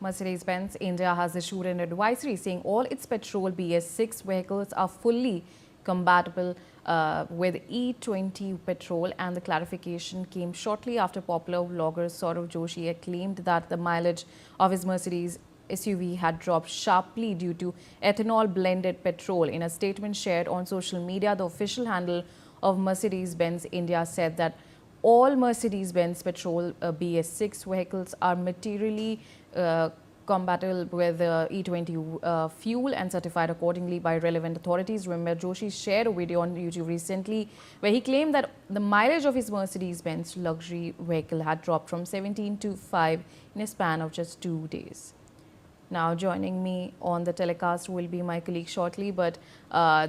Mercedes-Benz India has issued an advisory saying all its petrol BS6 vehicles are fully compatible with E20 petrol, and the clarification came shortly after popular vlogger Saurav Joshi had claimed that the mileage of his Mercedes SUV had dropped sharply due to ethanol blended petrol. In a statement shared on social media, the official handle of Mercedes-Benz India said that all Mercedes-Benz petrol BS6 vehicles are materially compatible with E20 fuel and certified accordingly by relevant authorities. Remember, Joshi shared a video on YouTube recently where he claimed that the mileage of his Mercedes-Benz luxury vehicle had dropped from 17 to 5 in a span of just 2 days. Now, joining me on the telecast will be my colleague shortly, but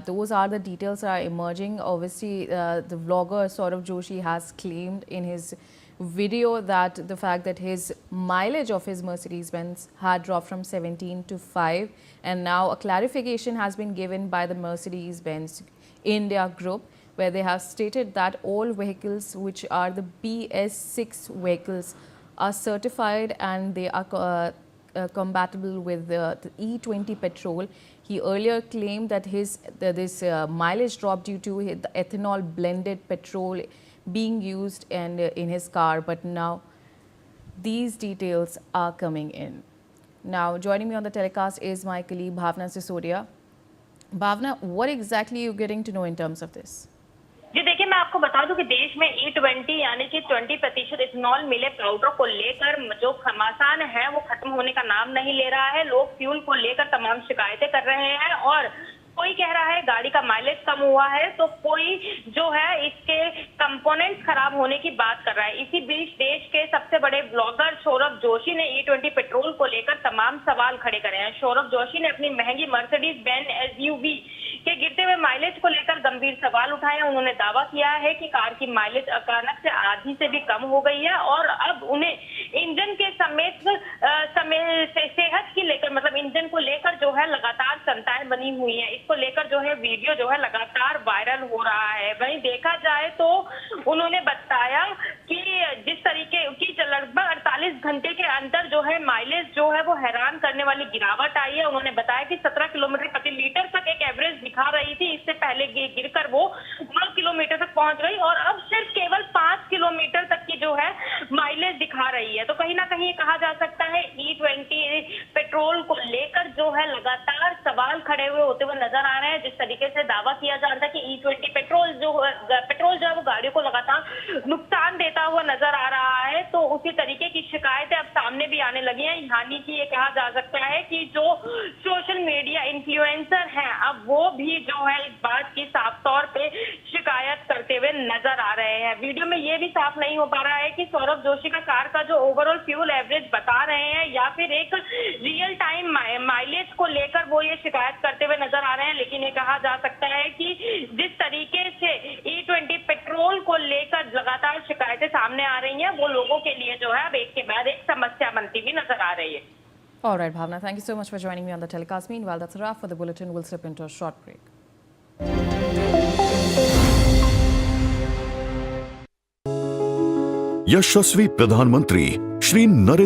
those are the details that are emerging. Obviously, the vlogger Saurav Joshi has claimed in his video that the fact that his mileage of his Mercedes-Benz had dropped from 17 to 5, and now a clarification has been given by the Mercedes-Benz India group, where they have stated that all vehicles which are the BS6 vehicles are certified and they are compatible with the E20 petrol. He earlier claimed that this mileage dropped due to the ethanol blended petrol being used in his car, but now these details are coming in. Now, joining me on the telecast is my colleague Bhavna Sisodia. Bhavna, what exactly are you getting to know in terms of this? जी देखिए, मैं आपको बता दूं कि देश में E20 यानी कि 20% इथेनॉल मिले पाउडर को लेकर जो घमासान है वो खत्म होने का नाम नहीं ले रहा है। लोग फ्यूल को लेकर तमाम शिकायतें कर रहे हैं और कोई कह रहा है गाड़ी का माइलेज कम हुआ है, तो कोई जो है इसके कंपोनेंट्स खराब होने की बात कर रहा है। इसी बीच देश के सबसे बड़े ब्लॉगर सौरभ जोशी ने E20 पेट्रोल को लेकर तमाम सवाल खड़े करे हैं। सौरभ जोशी ने अपनी महंगी मर्सिडीज बेंज SUV के गिरते हुए माइलेज को लेकर गंभीर सवाल उठाए। उन्होंने दावा किया है कि कार की माइलेज अचानक से आधी से भी कम हो गई है और अब उन्हें इंजन के समेत सेहत की लेकर मतलब इंजन को लेकर जो है लगातार चिंताएं बनी हुई है। इसको लेकर जो है वीडियो जो है लगातार वायरल हो रहा है। वहीं देखा जाए तो उन्होंने बताया कि जिस तरीके की लगभग 48 घंटे के अंदर जो है माइलेज जो है वो हैरान करने वाली गिरावट आई है। उन्होंने बताया कि 17 किलोमीटर प्रति लीटर तक एक एवरेज दिखा रही थी, इससे पहले गिरकर वो 9 किलोमीटर तक पहुंच गई और अब सिर्फ केवल 5 किलोमीटर तक की जो है माइलेज दिखा रही है। तो कहीं ना कहीं कहा जा सकता है E20 पेट्रोल को लेकर जो है लगातार सवाल खड़े हुए होते हुए नजर आ रहे हैं। जिस तरीके से दावा किया जा रहा था कि E20 पेट्रोल जो है वो गाड़ियों को लगातार नुकसान देता हुआ नजर आ रहा है, तो उसी तरीके की शिकायतें अब सामने भी आने लगी हैं। यानी कि ये कहा जा सकता है कि जो सोशल मीडिया इन्फ्लुएंसर हैं अब वो भी जो है इस बात की साफ तौर पे शिकायत करते हुए नजर आ रहे हैं। वीडियो में ये भी साफ नहीं हो पा रहा है कि सौरभ जोशी का कार का जो ओवरऑल फ्यूल एवरेज बता रहे हैं या फिर एक रियल टाइम माइलेज को लेकर वो ये शिकायत करते हुए नजर आ रहे हैं। लेकिन ये कहा जा सकता है कि जिस तरीके से E20 पेट्रोल को लेकर लगातार शिकायतें सामने आ रही हैं वो लोगों के लिए जो है अब एक के बाद एक समस्या बनती हुई नजर आ रही है। All right, Bhavna, thank you so much for joining me on the telecast. Meanwhile, that's a wrap for the bulletin. We'll slip into a short break. यशस्वी प्रधानमंत्री श्री नरेंद्र